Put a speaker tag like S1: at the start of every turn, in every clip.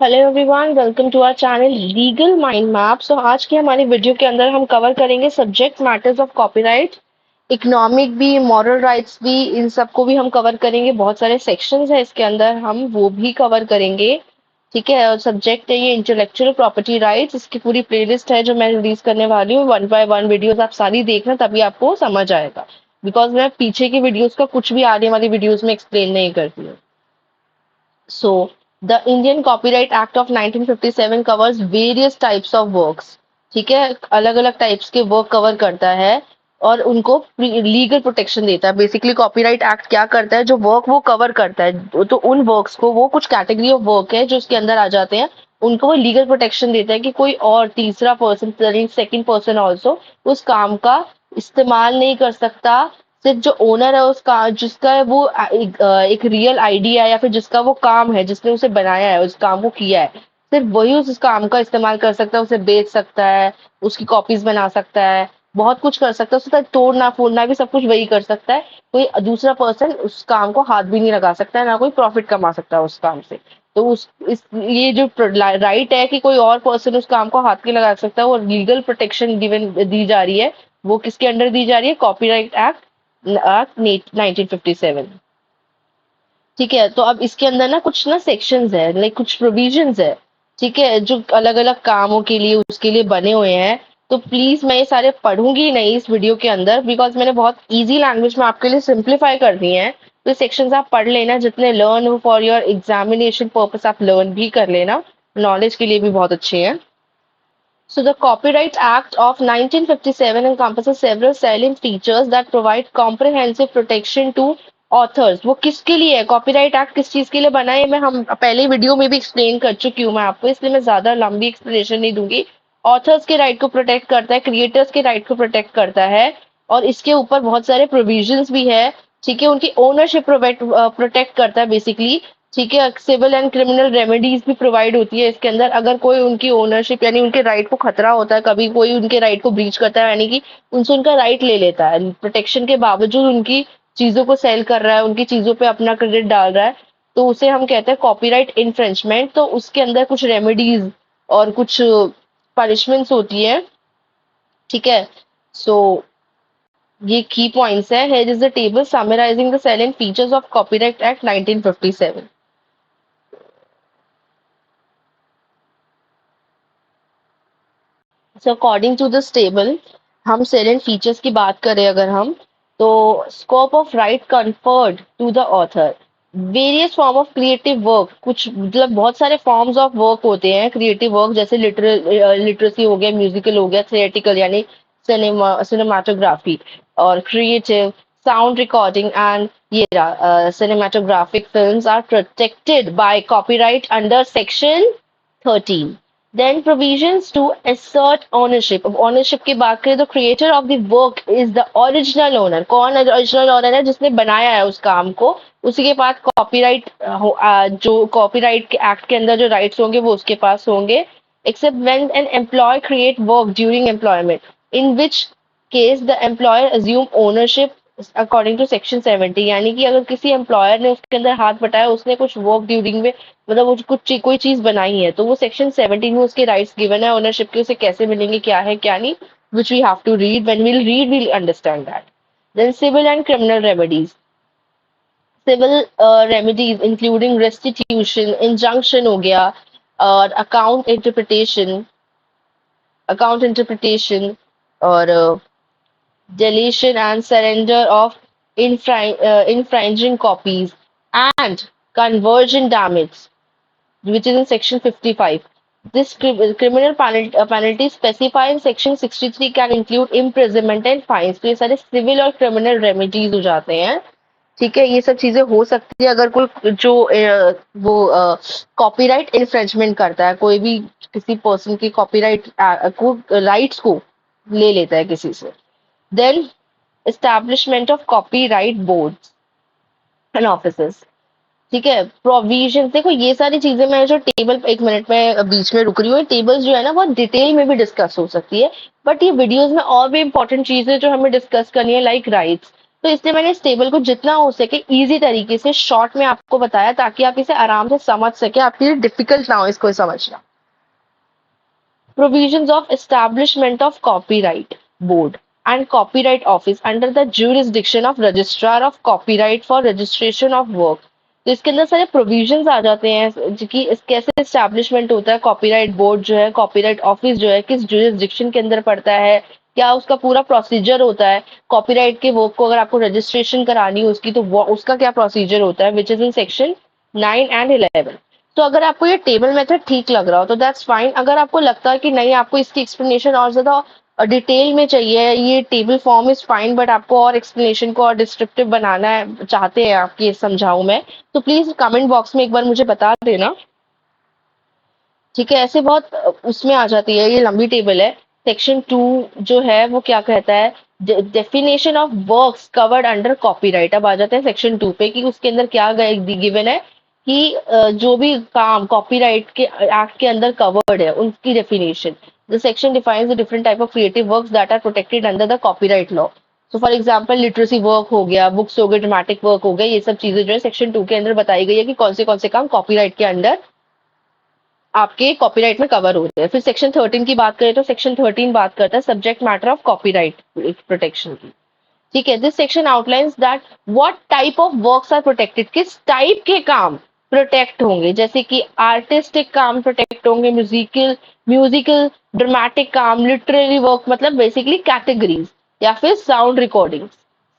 S1: Hello everyone, welcome to our channel legal mind map. So आज की हमारी video के अंदर हम कवर करेंगे subject matters of copyright, economic भी, मॉरल राइट्स भी, इन सबको भी हम कवर करेंगे। बहुत सारे सेक्शंस हैं इसके अंदर, हम वो भी कवर करेंगे। ठीक है, और सब्जेक्ट है ये इंटेलेक्चुअल प्रॉपर्टी राइट्स। इसकी पूरी प्लेलिस्ट है जो मैं रिलीज करने वाली हूँ। वन बाय वन वीडियोस आप सारी देखना, तभी आपको समझ आएगा। बिकॉज मैं पीछे की वीडियोस का कुछ भी आने वाली वीडियोस में एक्सप्लेन नहीं करती हूँ। So, the Indian Copyright Act of 1957 covers various types of works. ठीक है, अलग अलग टाइप्स के वर्क कवर करता है और उनको लीगल प्रोटेक्शन देता है। बेसिकली कॉपीराइट एक्ट क्या करता है, जो वर्क वो कवर करता है, तो उन वर्क्स को, वो कुछ कैटेगरी ऑफ वर्क है जो उसके अंदर आ जाते हैं, उनको वो लीगल प्रोटेक्शन देता है कि कोई और तीसरा पर्सन, सेकंड पर्सन ऑल्सो उस काम का इस्तेमाल नहीं कर सकता। सिर्फ जो ओनर है उसका, जिसका है वो एक रियल आइडिया है, या फिर जिसका वो काम है, जिसने उसे बनाया है, उस काम को किया है, सिर्फ वही उस काम का इस्तेमाल कर सकता है। उसे बेच सकता है, उसकी कॉपीज बना सकता है, बहुत कुछ कर सकता है। उसका तोड़ना फोड़ना भी सब कुछ वही कर सकता है। कोई दूसरा पर्सन उस काम को हाथ भी नहीं लगा सकता है, ना कोई प्रॉफिट कमा सकता है उस काम से। तो उस इस ये जो राइट है कि कोई और पर्सन उस काम को हाथ नहीं लगा सकता है, और लीगल प्रोटेक्शन गिवन दी जा रही है, वो किसके अंडर दी जा रही है? Copyright act 1957। ठीक है, तो अब इसके अंदर ना कुछ ना सेक्शंस है, लाइक कुछ प्रोविजंस है। ठीक है, जो अलग अलग कामों के लिए उसके लिए बने हुए हैं। तो प्लीज मैं ये सारे पढ़ूंगी नहीं इस वीडियो के अंदर, बिकॉज मैंने बहुत इजी लैंग्वेज में आपके लिए सिंप्लीफाई कर दी है। तो सेक्शंस आप पढ़ लेना, जितने लर्न हो फॉर योर एग्जामिनेशन पर्पस आप लर्न भी कर लेना, नॉलेज के लिए भी बहुत अच्छे हैं। So the Copyright Act of 1957 encompasses several salient features that provide comprehensive protection to authors. वो किसके लिए है? कॉपीराइट एक्ट किस चीज के लिए बना है, मैं हम पहले वीडियो में भी एक्सप्लेन कर चुकी हूँ मैं आपको, इसलिए मैं ज्यादा लंबी एक्सप्लेनेशन नहीं दूंगी। ऑथर्स के राइट को प्रोटेक्ट करता है, क्रिएटर्स के राइट को प्रोटेक्ट करता है, और इसके ऊपर बहुत सारे प्रोविजंस भी है। ठीक है, उनकी ओनरशिप प्रोटेक्ट करता है बेसिकली। ठीक है, सिविल एंड क्रिमिनल रेमेडीज भी प्रोवाइड होती है इसके अंदर। अगर कोई उनकी ओनरशिप यानी उनके राइट को खतरा होता है, कभी कोई उनके राइट को ब्रीच करता है, यानी कि उनसे उनका राइट ले लेता है, प्रोटेक्शन के बावजूद उनकी चीजों को सेल कर रहा है, उनकी चीजों पे अपना क्रेडिट डाल रहा है, तो उसे हम कहते हैं कॉपीराइट इन्फ्रिंजमेंट। तो उसके अंदर कुछ रेमेडीज और कुछ पनिशमेंट्स होती है। ठीक है, सो ये की पॉइंट्स है। Here is the table summarising the salient features of copyright act 1957। So according to this table, हम सेलेंट फीचर्स की बात करें अगर हम, तो scope of right conferred to the author, various form of creative work, कुछ मतलब बहुत सारे फॉर्म्स ऑफ वर्क होते हैं क्रिएटिव वर्क, जैसे लिटरेसी हो गया, म्यूजिकल हो गया, थिएटिकल यानी सिनेमाटोग्राफी, और क्रिएटिव साउंड रिकॉर्डिंग एंड ये cinematographic films are protected by copyright under section 13. Then provisions to assert ownership. अब ownership की बात करें तो creator of the work is the original owner. कौन original owner है? जिसने बनाया है उस काम को, उसी के पास कॉपीराइट, जो कॉपीराइट के एक्ट के अंदर जो राइट्स होंगे वो उसके पास होंगे। Except when an employee create work during employment, in which case the employer assume ownership according to section 70। यानी कि अगर किसी एम्प्लॉयर ने उसके अंदर हाथ बटाया, उसने कुछ वर्क ड्यूरिंग में, मतलब वो कोई चीज बनाई है, तो वो सेक्शन 17 में उसके राइट्स गिवन है ओनरशिप के, उसे कैसे मिलेंगे, क्या है क्या नहीं, which we have to read, when we'll read we'll understand that. Then civil and criminal remedies. Civil remedies including restitution, injunction हो गया, और अकाउंट इंटरप्रिटेशन, और deletion and surrender of infringing copies, and conversion damage, which is in section 55. This criminal penalty specified in section 63 can include imprisonment and fines. तो ये सारे civil और criminal remedies हो जाते हैं। ठीक है, ये सब चीजें हो सकती है अगर कोई जो वो कॉपीराइट इन्फ्रिंजमेंट करता है, कोई भी किसी पर्सन की कॉपीराइट को, राइट्स को ले लेता है किसी से। Then establishment of copyright boards and offices. ठीक है, प्रोविजन देखो, ये सारी चीजें मैं जो टेबल, एक मिनट में बीच में रुक रही हूँ, टेबल्स जो है ना बहुत डिटेल में भी डिस्कस हो सकती है, बट ये वीडियोस में और भी इंपॉर्टेंट चीजें जो हमें डिस्कस करनी है, लाइक राइट्स। तो इसलिए मैंने इस टेबल को जितना हो सके इजी तरीके से शॉर्ट में आपको बताया, ताकि आप इसे आराम से समझ सके, आपके लिए डिफिकल्ट ना हो इसको समझना। Provisions of establishment of copyright board and copyright office under the jurisdiction of registrar of copyright for registration of work। तो इसके अंदर सारे प्रोविजंस आ जाते हैं कि कैसे एस्टैब्लिशमेंट होता है कॉपीराइट बोर्ड जो है, कॉपीराइट ऑफिस जो है किस जुरिस्डिक्शन के अंदर पड़ता है, क्या उसका पूरा प्रोसीजर होता है, कॉपीराइट के वर्क को अगर आपको रजिस्ट्रेशन करानी हो उसकी तो उसका क्या प्रोसीजर होता है, which is in section 9 and 11। तो अगर आपको ये टेबल मेथड ठीक लग रहा हो तो दैट्स फाइन। अगर आपको लगता है कि नहीं आपको इसकी एक्सप्लेनेशन और ज्यादा डिटेल में चाहिए, ये table form is fine but आपको और एक्सप्लेनेशन को और डिस्क्रिप्टिव बनाना है, चाहते हैं आप ये समझाऊं मैं, तो प्लीज कमेंट बॉक्स में एक बार मुझे बता देना। ठीक है, ऐसे बहुत उसमें आ जाती है, ये लंबी टेबल है। सेक्शन 2 जो है वो क्या कहता है, definition of works covered under copyright. अब आ जाते हैं सेक्शन 2 पे कि उसके अंदर क्या गिवन है कि जो भी काम कॉपीराइट के एक्ट के अंदर कवर्ड है उनकी definition. The section defines the different type of creative works that are protected under the copyright law. So for example literacy work हो गया, बुक्स हो गए, ड्रामेटिक वर्क हो गया, ये सब चीजें जो है सेक्शन 2 के अंदर बताई गई है कि कौन से काम कॉपीराइट के अंडर आपके कॉपीराइट में कवर होते हैं। फिर सेक्शन 13 की बात करें तो सेक्शन 13 बात करता है subject matter of copyright protection की। ठीक है, this section outlines that what type of works are protected, किस टाइप के काम प्रोटेक्ट होंगे, जैसे कि आर्टिस्टिक काम प्रोटेक्ट होंगे, म्यूजिकल ड्रामेटिक काम, लिटरेरी वर्क, मतलब बेसिकली कैटेगरीज, या फिर sound recordings,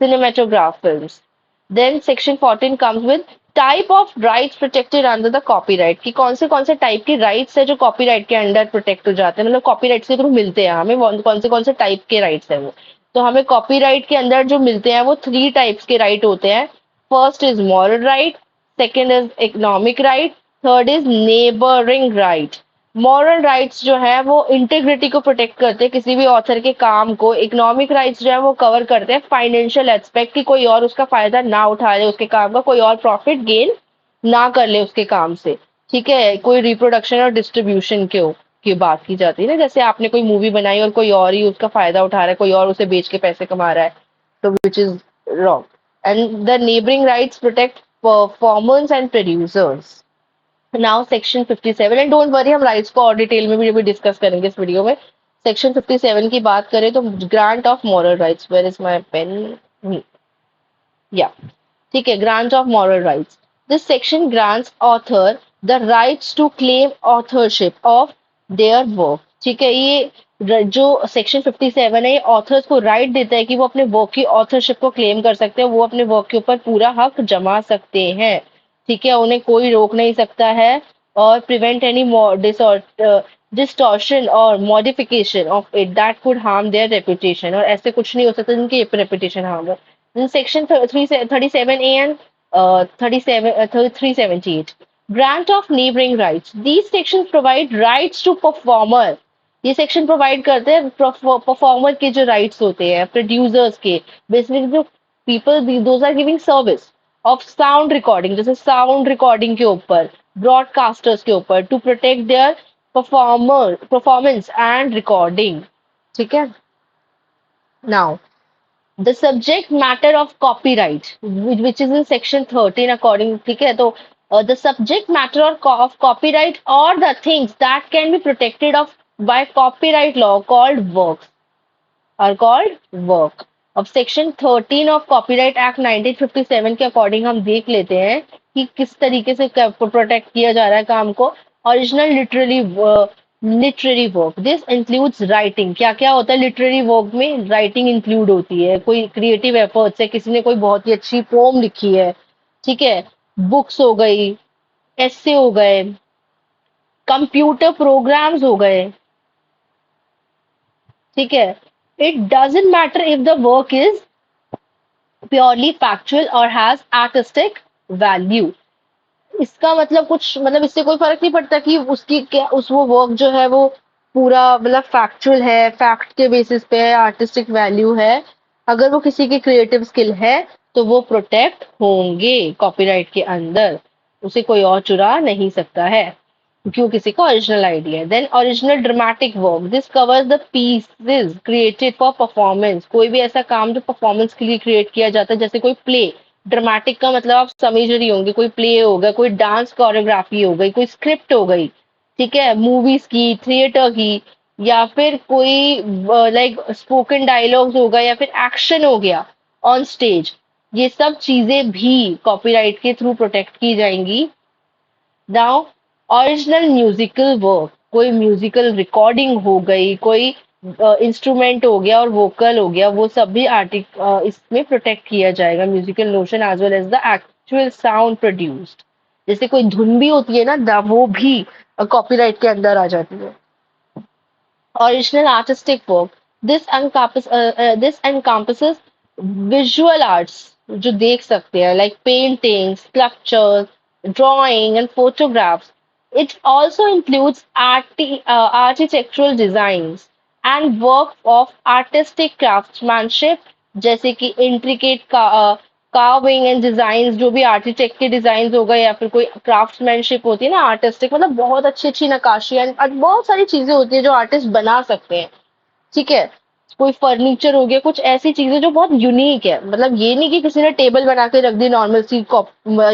S1: cinematograph films. Then section 14 comes with type of rights protected under the copyright, कि कौन से टाइप के राइट्स है जो कॉपीराइट के अंडर प्रोटेक्ट हो जाते हैं, मतलब कॉपीराइट के थ्रू मिलते हैं हमें, कौन से टाइप के राइट्स है वो। तो हमें कॉपीराइट के अंदर जो मिलते हैं वो 3 टाइप्स के राइट होते हैं। First is moral right, second is economic right, third is neighbouring right. Moral rights जो है वो इंटेग्रिटी को प्रोटेक्ट करते हैं, किसी भी ऑथर के काम को। इकोनॉमिक राइट्स जो है वो कवर करते हैं फाइनेंशियल एस्पेक्ट, कि कोई और उसका फायदा ना उठा ले उसके काम का, कोई और प्रॉफिट गेन ना कर ले उसके काम से। ठीक है, कोई रिप्रोडक्शन और डिस्ट्रीब्यूशन की बात की जाती है ना, जैसे आपने कोई मूवी बनाई और कोई और ही उसका फायदा उठा रहा है, कोई और उसे बेच के पैसे कमा रहा है, तो which is wrong. And the neighbouring rights protect performers and producers. Now section 57, and don't worry हम राइट्स को और डिटेल में भी डिस्कस करेंगे इस वीडियो में। सेक्शन 57 की बात करें तो grant of moral rights, where is my pen, या ठीक है, grant of moral rights. This section grants author the rights to claim authorship of their work. ठीक है, ये जो सेक्शन 57 है ये ऑथर्स को राइट देता है कि वो अपने वर्क की ऑथरशिप को क्लेम कर सकते हैं, वो अपने वर्क के ऊपर पूरा हक जमा सकते हैं। ठीक है, उन्हें कोई रोक नहीं सकता है, और प्रिवेंट एनी डिस्टॉर्शन और modification of it that could harm their reputation, और ऐसे कुछ नहीं हो सकता जिनकी रेपुटेशन हार्म हो। In section 37A and 378, grant of neighboring rights. These sections provide rights to performer. ये सेक्शन प्रोवाइड करते हैं परफॉर्मर के जो राइट्स होते हैं, प्रोड्यूसर्स के, बेसिकली जो people those are giving service of sound recording, जैसे साउंड रिकॉर्डिंग के ऊपर, ब्रॉडकास्टर्स के ऊपर, to protect their performance and recording. ठीक है, now the subject matter of copyright which is in section 13 according, ठीक है, तो the subject matter of copyright or the things that can be protected of by copyright law called works are called work। अब section 13 of copyright act 1957 के according हम देख लेते हैं कि किस तरीके से प्रोटेक्ट किया जा रहा है काम को। Original literary work, this includes writing. क्या क्या होता है लिटरेरी वर्क में, राइटिंग इंक्लूड होती है, कोई क्रिएटिव एफर्ट्स है, किसी ने कोई बहुत ही अच्छी पोम लिखी है, ठीक है, बुक्स हो गई, एस्से हो गए, कंप्यूटर प्रोग्राम्स हो गए। ठीक है, it doesn't matter if the work is purely factual और हैज आर्टिस्टिक वैल्यू। इसका मतलब कुछ, मतलब इससे कोई फर्क नहीं पड़ता कि उसकी क्या उस वो वर्क जो है वो पूरा मतलब फैक्चुअल है, फैक्ट के बेसिस पे है, आर्टिस्टिक वैल्यू है, अगर वो किसी की क्रिएटिव स्किल है तो वो प्रोटेक्ट होंगे कॉपीराइट के अंदर, उसे कोई और चुरा नहीं सकता है। क्यों किसी का ओरिजिनल आइडिया है। Then original dramatic work, this covers the pieces created for performance, कोई भी ऐसा काम जो परफॉर्मेंस के लिए क्रिएट किया जाता है, जैसे कोई प्ले। ड्रामेटिक का मतलब आप समझ रही होंगे, कोई प्ले हो गया, कोई डांस कोरियोग्राफी हो गई, कोई स्क्रिप्ट हो गई, ठीक है, मूवीज की, थिएटर की, या फिर कोई लाइक स्पोकन डायलॉग्स हो गया, या फिर एक्शन हो गया ऑन स्टेज। ये सब चीजें भी कॉपीराइट के थ्रू प्रोटेक्ट की जाएंगी। नाउ ओरिजिनल म्यूजिकल वर्क, कोई म्यूजिकल रिकॉर्डिंग हो गई, कोई इंस्ट्रूमेंट हो गया और वोकल हो गया, वो सब भी इसमें प्रोटेक्ट किया जाएगा, musical notion as well as the actual sound produced. जैसे कोई धुन भी होती है ना, वो भी कॉपीराइट के अंदर आ जाती है। Original artistic work. This encompasses visual arts जो देख सकते हैं, like paintings, sculptures, drawing and photographs. It also includes architectural designs and work of artistic craftsmanship, जैसे कि intricate कार्विंग एंड डिजाइन, जो भी आर्किटेक्ट के डिजाइन हो गए, या फिर कोई क्राफ्ट्समैनशिप होती है ना, आर्टिस्टिक, मतलब बहुत अच्छी अच्छी नक्काशी एंड बहुत सारी चीजें होती है जो आर्टिस्ट बना सकते हैं, ठीक है। कोई फर्नीचर हो गया, कुछ ऐसी चीजें जो बहुत यूनिक है, मतलब ये नहीं कि किसी ने टेबल बना के रख दी नॉर्मल सी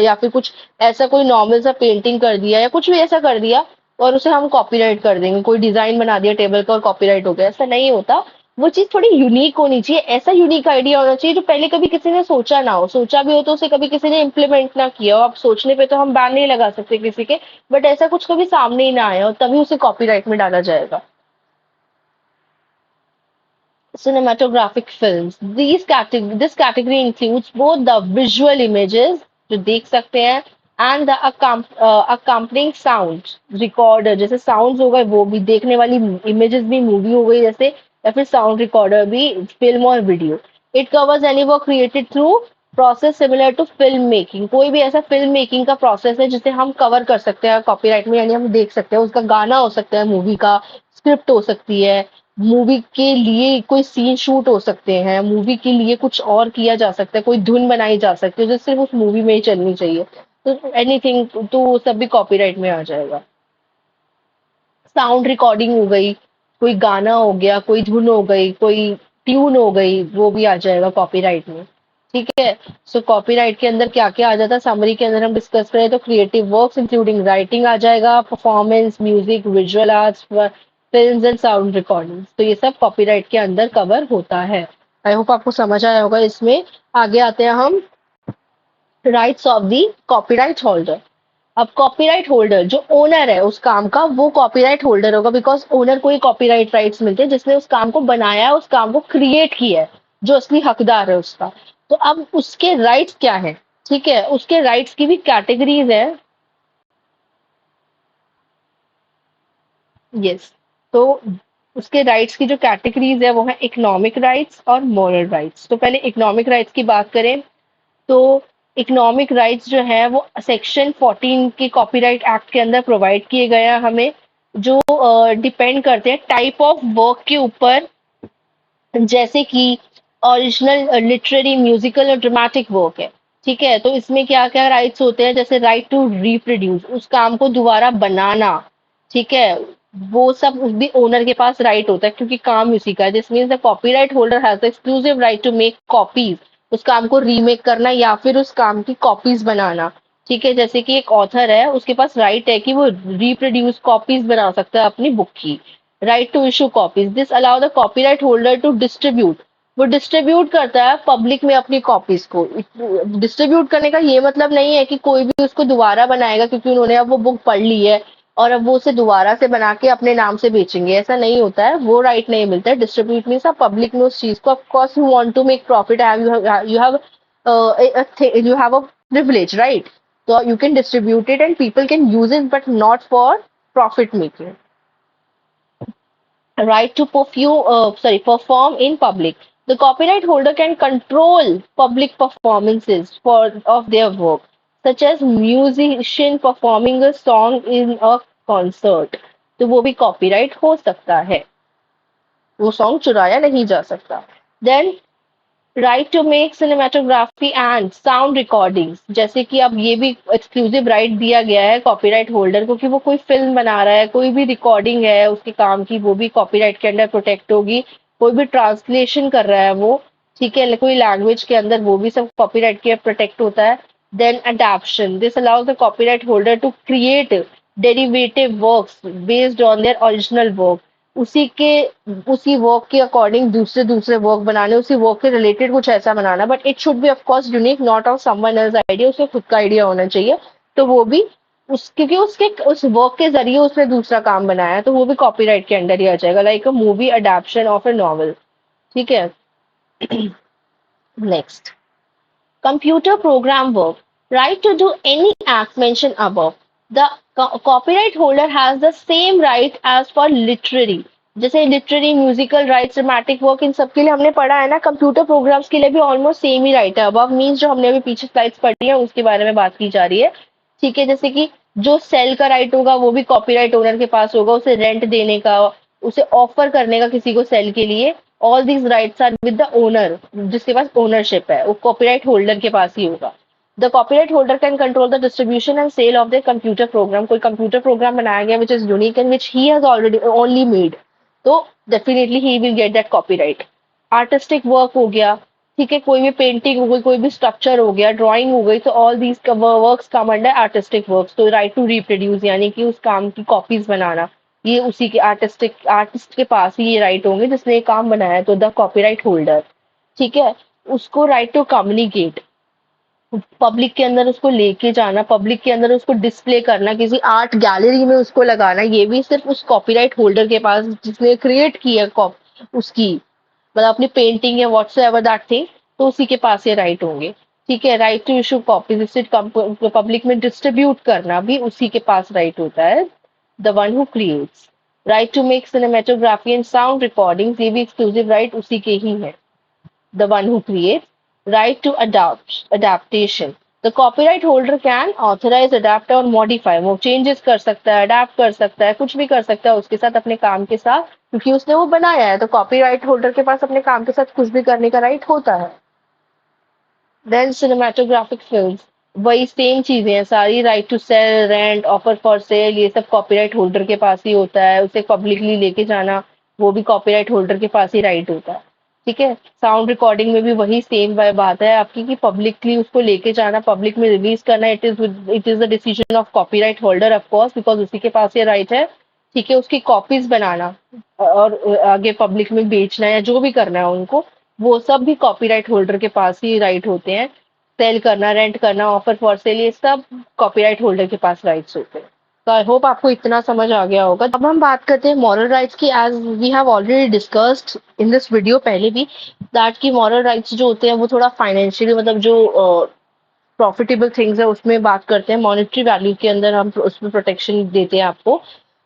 S1: या फिर कुछ ऐसा कोई नॉर्मल सा पेंटिंग कर दिया या कुछ भी ऐसा कर दिया और उसे हम कॉपीराइट कर देंगे, कोई डिजाइन बना दिया टेबल का और कॉपीराइट हो गया, ऐसा नहीं होता। वो चीज थोड़ी यूनिक होनी चाहिए, ऐसा यूनिक आइडिया होना चाहिए जो पहले कभी किसी ने सोचा ना हो, सोचा भी हो तो उसे कभी किसी ने इम्प्लीमेंट ना किया हो। अब सोचने पे तो हम बैन नहीं लगा सकते किसी के, बट ऐसा कुछ कभी सामने ही ना आया हो, तभी उसे कॉपीराइट में डाला जाएगा। Cinematographic films. This category includes both the visual images जो देख सकते हैं and the accompanying sound recorder, जैसे sounds हो गए वो भी, देखने वाली images भी, movie हो गई जैसे, या फिर sound recorder भी, film और video. It covers any work created through process similar to film making. कोई भी ऐसा film making का process है जिसे हम cover कर सकते हैं copyright में, यानी हम देख सकते हैं, उसका गाना हो सकता है, मूवी का स्क्रिप्ट हो सकती है, मूवी के लिए कोई सीन शूट हो सकते हैं, मूवी के लिए कुछ और किया जा सकता है, कोई धुन बनाई जा सकती है जो सिर्फ उस मूवी में ही चलनी चाहिए, तो एनीथिंग, तो वो सब भी कॉपीराइट में आ जाएगा। साउंड रिकॉर्डिंग हो गई, कोई गाना हो गया, कोई धुन हो गई, कोई ट्यून हो गई, वो भी आ जाएगा कॉपीराइट में, ठीक है। सो कॉपीराइट के अंदर क्या क्या आ जाता है, समरी के अंदर हम डिस्कस करें तो क्रिएटिव वर्क्स इंक्लूडिंग राइटिंग आ जाएगा, performance, music, visual arts, films and sound recordings, तो ये सब कॉपीराइट के अंदर कवर होता है। आई होप आपको समझ आया होगा इसमें। आगे आते हैं हम rights of the copyright holder. अब कॉपीराइट होल्डर जो ओनर है उस काम का, वो कॉपीराइट होल्डर होगा, बिकॉज ओनर को ही कॉपीराइट राइट्स मिलते हैं, जिसने उस काम को बनाया है, उस काम को क्रिएट किया है, जो असली हकदार है उसका। तो अब उसके राइट्स क्या है, ठीक है, उसके राइट्स की भी कैटेगरीज है। यस, तो उसके राइट्स की जो कैटेगरीज है वो है इकोनॉमिक राइट्स और मॉरल राइट्स। तो पहले इकोनॉमिक राइट्स की बात करें तो इकोनॉमिक राइट्स जो है वो सेक्शन 14 के कॉपीराइट एक्ट के अंदर प्रोवाइड किए गए हैं हमें, जो डिपेंड करते हैं टाइप ऑफ वर्क के ऊपर, जैसे कि ओरिजिनल लिटरेरी, म्यूजिकल और ड्रामेटिक वर्क है, ठीक है। तो इसमें क्या क्या राइट्स होते हैं, जैसे राइट टू रिप्रोड्यूस, उस काम को दोबारा बनाना, ठीक है, वो सब उस भी ओनर के पास राइट होता है, क्योंकि काम उसी का है। This means the copyright holder has exclusive right to make copies, उस काम को रीमेक करना या फिर उस काम की कॉपीज बनाना, ठीक है। जैसे कि एक ऑथर है, उसके पास राइट है कि वो रिप्रोड्यूस कॉपीज बना सकता है अपनी बुक की। Right to issue copies, this allow the copyright holder to distribute, वो डिस्ट्रीब्यूट करता है पब्लिक में अपनी कॉपीज को। डिस्ट्रीब्यूट करने का ये मतलब नहीं है कि कोई भी उसको दोबारा बनाएगा क्योंकि उन्होंने अब वो बुक पढ़ ली है और अब वो उसे दोबारा से बना के अपने नाम से बेचेंगे, ऐसा नहीं होता है, वो राइट नहीं मिलता है। डिस्ट्रीब्यूट मीन्स आप पब्लिक में उस चीज को, of course you want to make profit, you have a privilege, right? So you can distribute it and people can use it, but not for profit making. Right to perform in public. The copyright holder can control public performances for of their work, such as musician performing a song in a concert. तो वो भी copyright हो सकता है, वो song चुराया नहीं जा सकता। Then right to make cinematography and sound recordings, जैसे कि अब ये भी एक्सक्लूसिव राइट दिया गया है कॉपीराइट होल्डर को कि वो कोई फिल्म बना रहा है, कोई भी रिकॉर्डिंग है उसके काम की, वो भी कॉपीराइट के अंडर प्रोटेक्ट होगी। कोई भी ट्रांसलेशन कर रहा है वो, ठीक है, कोई लैंग्वेज के अंदर, वो भी सब कॉपीराइट के प्रोटेक्ट होता है। Then adaptation, this allows the copyright holder to create derivative works based on their original work, उसी के उसी वर्क के अकॉर्डिंग दूसरे दूसरे वर्क बनाने, उसी वर्क के रिलेटेड कुछ ऐसा बनाना, but it should be of course unique, not of someone else idea, उसके खुद का आइडिया होना चाहिए। तो वो भी उस, क्योंकि उसके उस वर्क के जरिए उसने दूसरा काम बनाया है, तो वो भी कॉपीराइट के अंडर ही आ जाएगा, like a movie adaptation of a novel. ठीक है। Next, computer program work. Right to do any act mentioned above. The copyright holder has the same right as for literary. जैसे literary, musical right, cinematic work, इन सब के लिए हमने पढ़ा है ना, कंप्यूटर प्रोग्राम्स के लिए भी ऑलमोस्ट सेम ही राइट है। अबव मीन्स जो हमने अभी पीछे स्लाइड्स पढ़ी है उसके बारे में बात की जा रही है। ठीक है, जैसे कि जो सेल का राइट होगा वो भी कॉपीराइट ओनर के पास होगा, उसे रेंट देने का, उसे ऑफर करने का किसी को सेल के लिए, all these rights are with the owner, जिसके पास ओनरशिप है वो कॉपीराइट होल्डर के पास ही होगा। The copyright holder can control the distribution and sale of the computer program, कोई कंप्यूटर प्रोग्राम बनाया गया which is unique and which he has already only made, तो definitely he will get that copyright. Artistic work हो गया, ठीक है, कोई भी पेंटिंग हो गई, कोई भी स्ट्रक्चर हो गया, ड्राइंग हो गई, तो all these works come under artistic works. तो राइट टू रिप्रोड्यूस यानी कि उस काम की कॉपीज बनाना, ये उसी के आर्टिस्ट के पास ही ये राइट होंगे जिसने ये काम बनाया, तो द कॉपीराइट होल्डर। ठीक है। उसको राइट टू कम्युनिकेट, पब्लिक के अंदर उसको लेके जाना, पब्लिक के अंदर उसको डिस्प्ले करना, किसी आर्ट गैलरी में उसको लगाना, ये भी सिर्फ उस कॉपीराइट होल्डर के पास जिसने क्रिएट की है उसकी, मतलब अपनी पेंटिंग या व्हाट्सएवर दैट थिंग, तो उसी के पास ये राइट होंगे। ठीक है। राइट टू इशू कॉपीज, इसे पब्लिक में डिस्ट्रीब्यूट करना भी उसी के पास राइट होता है, the one who creates. Right to make cinematography and sound recordings, ये भी एक्सक्लूसिव राइट उसी के ही है, the one who creates. Right to adaptation, the copyright holder can authorize, adapt और modify, वो changes कर सकता है, adapt कर सकता है, कुछ भी कर सकता है उसके साथ, अपने काम के साथ, क्योंकि उसने वो बनाया है, तो कॉपीराइट होल्डर के पास अपने काम के साथ कुछ भी करने का राइट होता है। देन सिनेमेटोग्राफिक फिल्म्स, वही सेम चीजें हैं सारी, right to sell, rent, offer for sale, ये सब कॉपीराइट होल्डर के पास ही होता है। उसे पब्लिकली लेके जाना, वो भी कॉपीराइट होल्डर के पास ही राइट होता है। ठीक है। साउंड रिकॉर्डिंग में भी वही सेम बात है आपकी कि पब्लिकली उसको लेके जाना, पब्लिक में रिलीज करना, it is the decision of copyright holder of course, because उसी के पास ये राइट है। ठीक है। उसकी कॉपीज बनाना और आगे पब्लिक में बेचना या जो भी करना है उनको, वो सब भी कॉपीराइट होल्डर के पास ही राइट होते हैं। सेल करना, रेंट करना, ऑफर फॉर सेल, ये सब कॉपीराइट होल्डर के पास राइट्स होते हैं। तो आई होप आपको इतना समझ आ गया होगा। अब हम बात करते हैं मॉरल राइट्स की, as we have already discussed in this video पहले भी, दैट की मॉरल राइट्स जो होते हैं वो थोड़ा फाइनेंशियली, मतलब जो प्रॉफिटेबल थिंग्स है उसमें बात करते हैं, मॉनेटरी वैल्यू के अंदर हम उसमें प्रोटेक्शन देते हैं आपको।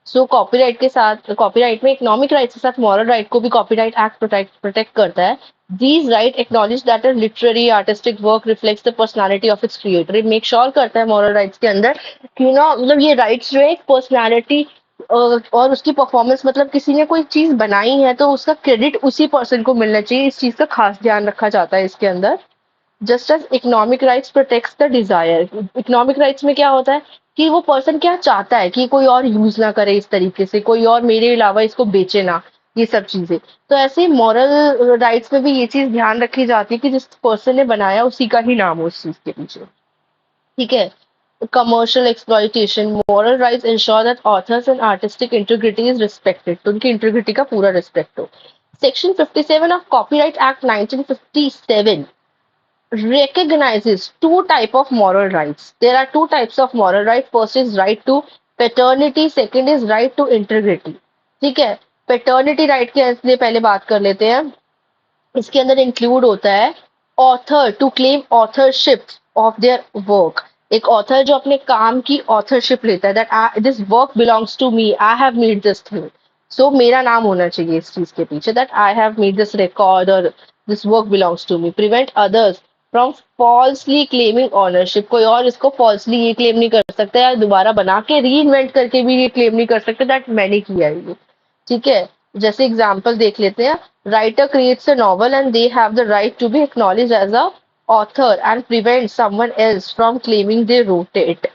S1: सो कॉपीराइट के साथ, कॉपीराइट में इकोनॉमिक राइट्स के साथ मॉरल राइट को भी कॉपीराइट एक्ट प्रोटेक्ट करता है। These right acknowledge that a literary artistic work reflects the personality of its creator, make sure करता है मॉरल राइट्स के अंदर कि ना, मतलब ये राइट्स जो है एक पर्सनालिटी और उसकी परफॉर्मेंस, मतलब किसी ने कोई चीज बनाई है तो उसका क्रेडिट उसी पर्सन को मिलना चाहिए, इस चीज का खास ध्यान रखा जाता है इसके अंदर। Just as economic rights protects the desire, economic rights में क्या होता है कि वो पर्सन क्या चाहता है कि कोई और यूज ना करे इस तरीके से, कोई और मेरे अलावा इसको बेचे ना, ये सब चीजें। तो ऐसे मॉरल राइट्स में भी ये चीज ध्यान रखी जाती है कि जिस पर्सन ने बनाया उसी का ही नाम हो उस चीज के पीछे। ठीक है। commercial exploitation, moral rights ensure that authors and artistic integrity is respected, तो उनकी इंटीग्रिटी का पूरा रिस्पेक्ट हो। Section 57 of copyright act 1957 recognizes two type of moral rights. There are two types of moral right. First is right to paternity, second is right to integrity. ठीक है। paternity right के लिए पहले बात कर लेते हैं। इसके अंदर इंक्लूड होता है author to claim authorship of their work, एक ऑथर जो अपने काम की ऑथरशिप लेता है, that this work belongs to me, I have made this thing, so मेरा नाम होना चाहिए इस चीज के पीछे, that I have made this record और this work belongs to me. Prevent others from falsely claiming ownership, कोई और इसको फॉल्सली ये क्लेम नहीं कर सकता या दोबारा बना के री इन्वेंट करके भी ये क्लेम नहीं कर सकते दैट मैंने किया है ये। ठीक है। जैसे एग्जाम्पल देख लेते हैं, Writer creates a novel and they have the right to be acknowledged as a author and prevent someone else from claiming they wrote it.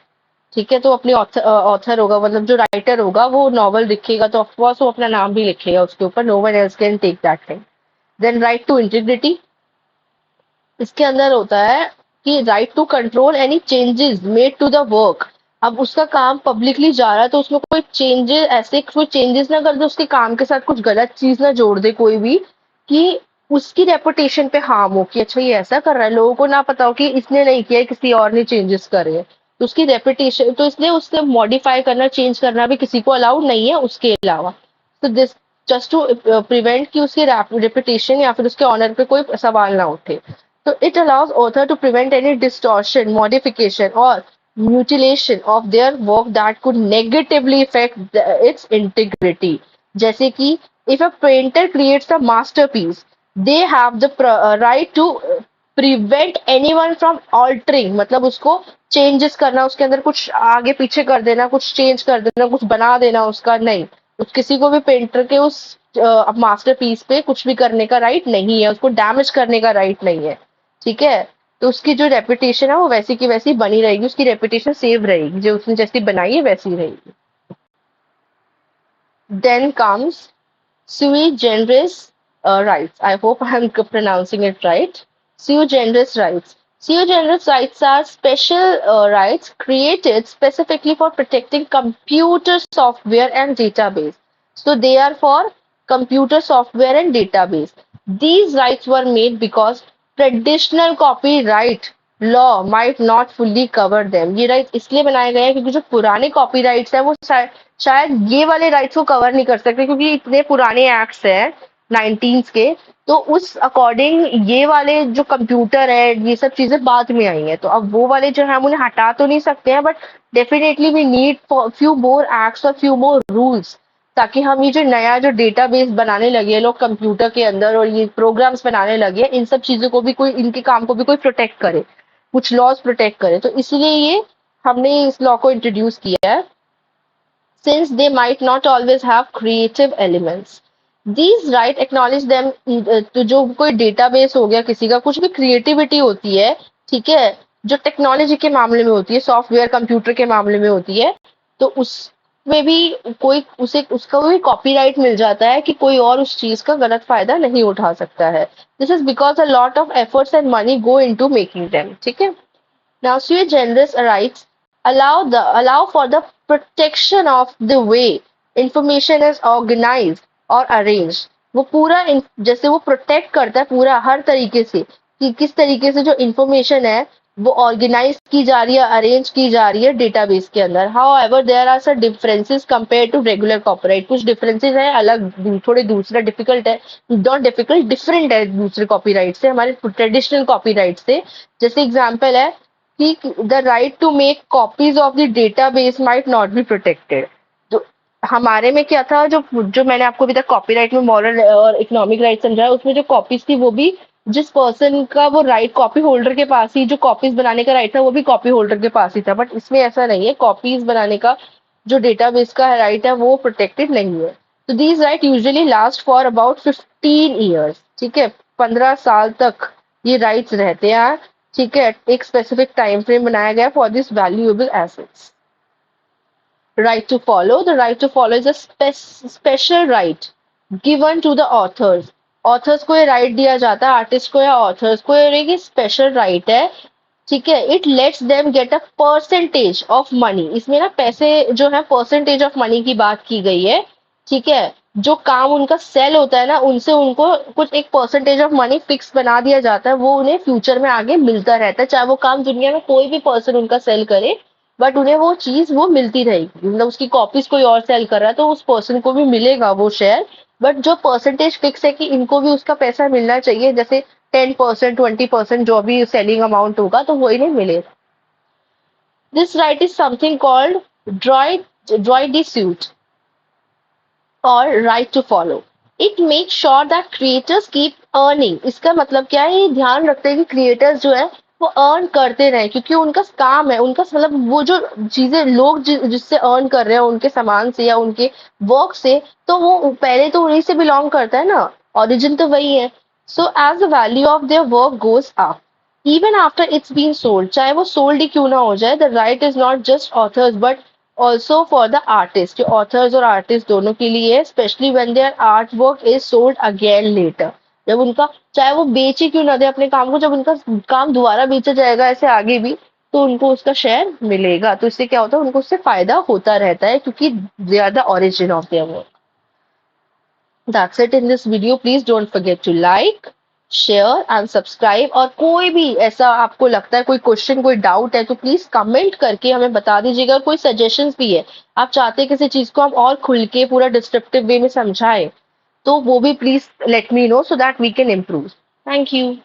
S1: ठीक है, तो अपनी ऑथर होगा, मतलब जो राइटर होगा वो नॉवल लिखेगा तो ऑफकोर्स वो अपना नाम भी लिखेगा उसके ऊपर, no one else can take that thing. Then right to integrity, इसके अंदर होता है कि right to control any changes made to the work. अब उसका काम पब्लिकली जा रहा है तो उसमें कोई चेंजेस, ऐसे कोई चेंजेस ना कर दे उसके काम के साथ, कुछ गलत चीज ना जोड़ दे कोई भी, कि उसकी रेपुटेशन पे हार्म हो कि अच्छा ये ऐसा कर रहा है, लोगों को ना पता हो कि इसने नहीं किया है, किसी और ने चेंजेस करे हैं, तो उसकी रेपुटेशन, तो इसलिए उससे मॉडिफाई करना, चेंज करना भी किसी को अलाउड नहीं है उसके अलावा। तो दिस जस्ट टू प्रिवेंट कि उसकी रेपुटेशन या फिर उसके ऑनर पे कोई सवाल ना उठे। So it allows author to prevent any distortion, modification, or mutilation of their work that could negatively affect its integrity. जैसे कि if a painter creates a masterpiece, they have the right to prevent anyone from altering, मतलब उसको changes करना, उसके अंदर कुछ आगे पीछे कर देना, कुछ change कर देना, कुछ बना देना उसका नहीं। किसी को भी पेंटर के उस मास्टरपीस पे कुछ भी करने का राइट नहीं है, उसको डैमेज करने का राइट नहीं है। ठीक है, तो उसकी जो रेपुटेशन है वो वैसी की वैसी बनी रहेगी, उसकी रेपुटेशन सेव रहेगी, जो उसने जैसी बनाई है वैसी रहेगी। Then comes sui generis rights. I hope I am pronouncing it right. Sui generis rights. Sui generis rights are special rights created specifically for protecting computer software and database. So they are for computer software and database. These rights were made because traditional copyright law might not fully cover them. ये right इसलिए बनाए गए हैं क्योंकि जो पुराने copyrights है वो शायद ये वाले राइट्स को कवर नहीं कर सकते, क्योंकि इतने पुराने एक्ट्स हैं 19 के, तो उस अकॉर्डिंग ये वाले जो कंप्यूटर है ये सब चीजें बाद में आई हैं, तो अब वो वाले जो है हम उन्हें हटा तो नहीं सकते हैं, but definitely we need few more acts और फ्यू मोर रूल्स, ताकि हम ये जो नया जो डेटाबेस बनाने लगे हैं लोग कंप्यूटर के अंदर और ये प्रोग्राम्स बनाने लगे हैं, इन सब चीजों को भी कोई, इनके काम को भी कोई प्रोटेक्ट करे, कुछ लॉज प्रोटेक्ट करे, तो इसलिए ये हमने इस लॉ को इंट्रोड्यूस किया है। Since they might not always have creative elements. These right acknowledge them, तो जो कोई डेटाबेस हो गया किसी का, कुछ भी क्रिएटिविटी होती है, ठीक है, जो टेक्नोलॉजी के मामले में होती है, सॉफ्टवेयर कंप्यूटर के मामले में होती है, तो उसमें भी कोई उसे उसका भी कॉपीराइट मिल जाता है कि कोई और उस चीज का गलत फायदा नहीं उठा सकता है। This is because a lot of efforts and money go into making them. ठीक है, now sui generis rights allow for the protection of the way information is organized or arranged। वो पूरा जैसे वो प्रोटेक्ट करता है पूरा हर तरीके से कि किस तरीके से जो इंफॉर्मेशन है वो ऑर्गेनाइज की जा रही है, अरेंज की जा रही है डेटाबेस के अंदर। However there are some differences compare to regular copyright, कुछ डिफरेंसेस है अलग, थोड़े दूसरा डिफिकल्ट है, नॉट डिफिकल्ट, डिफरेंट है दूसरे कॉपीराइट से, हमारे ट्रेडिशनल कॉपीराइट से। जैसे एग्जाम्पल है कि the right to make copies of the database might not be protected। तो हमारे में क्या था, जो जो मैंने आपको अभी तक कॉपीराइट में मॉरल और इकोनॉमिक राइट समझाया, उसमें जो कॉपीज थी वो भी जिस पर्सन का वो राइट, कॉपी होल्डर के पास ही जो कॉपीज बनाने का राइट था वो भी कॉपी होल्डर के पास ही था, बट इसमें ऐसा नहीं है, कॉपीज बनाने का जो डेटाबेस का राइट है वो प्रोटेक्टेड नहीं है। तो these right usually last for about 15 years. ठीक है, 15 साल तक ये राइट्स रहते हैं। ठीक है, एक स्पेसिफिक टाइम फ्रेम बनाया गया for this valuable assets. Right to follow, the right to follow is a special right given to the authors. Authors को ये राइट दिया जाता है, आर्टिस्ट को या ऑथर्स को, ये स्पेशल राइट है। ठीक है, it let's them get a percentage of money. इसमें ना पैसे जो है परसेंटेज ऑफ मनी की बात की गई है। ठीक है, जो काम उनका सेल होता है ना उनसे उनको कुछ एक परसेंटेज ऑफ मनी फिक्स बना दिया जाता है, वो उन्हें फ्यूचर में आगे मिलता रहता है, चाहे वो काम दुनिया में कोई भी पर्सन उनका सेल करे, बट उन्हें वो चीज वो मिलती रहेगी। मतलब उसकी कॉपीज कोई और सेल कर रहा है तो उस पर्सन को भी मिलेगा वो शेयर, बट जो परसेंटेज फिक्स है कि इनको भी उसका पैसा मिलना चाहिए, जैसे 10%, 20% जो भी सेलिंग अमाउंट होगा तो वो इन्हें मिलेगा। This right is something called ड्रॉय डिस्यूट और right to follow. It make sure that creators keep earning. इसका मतलब क्या है, ये ध्यान रखते हैं कि क्रिएटर्स जो है वो अर्न करते रहे, क्योंकि उनका काम है, उनका मतलब वो जो चीजें लोग जिससे अर्न कर रहे हैं उनके सामान से या उनके वर्क से, तो वो पहले तो उन्हीं से बिलोंग करता है ना। ओरिजिन तो वही है। So as the value of their work goes up even after it's been sold, चाहे वो सोल्ड ही क्यों ना हो जाए, the right is not just authors but also for the artist. Authors और आर्टिस्ट दोनों के लिए, specially when their art work is sold again later. जब उनका, चाहे वो बेचे क्यों ना दे अपने काम को, जब उनका काम दोबारा बेचा जाएगा ऐसे आगे भी, तो उनको उसका शेयर मिलेगा। तो इससे क्या होता है, उनको उससे फायदा होता रहता है, क्योंकि they are the origin of their work. That's it in this video. Please don't forget to like, share and subscribe। और कोई भी ऐसा आपको लगता है, कोई क्वेश्चन, कोई डाउट है, तो प्लीज कमेंट करके हमें बता दीजिएगा। और कोई सजेशंस भी है, आप चाहते हैं किसी चीज को हम और खुल के पूरा डिस्क्रिप्टिव वे में समझाएं, तो वो भी please let me know so that we can improve. Thank you.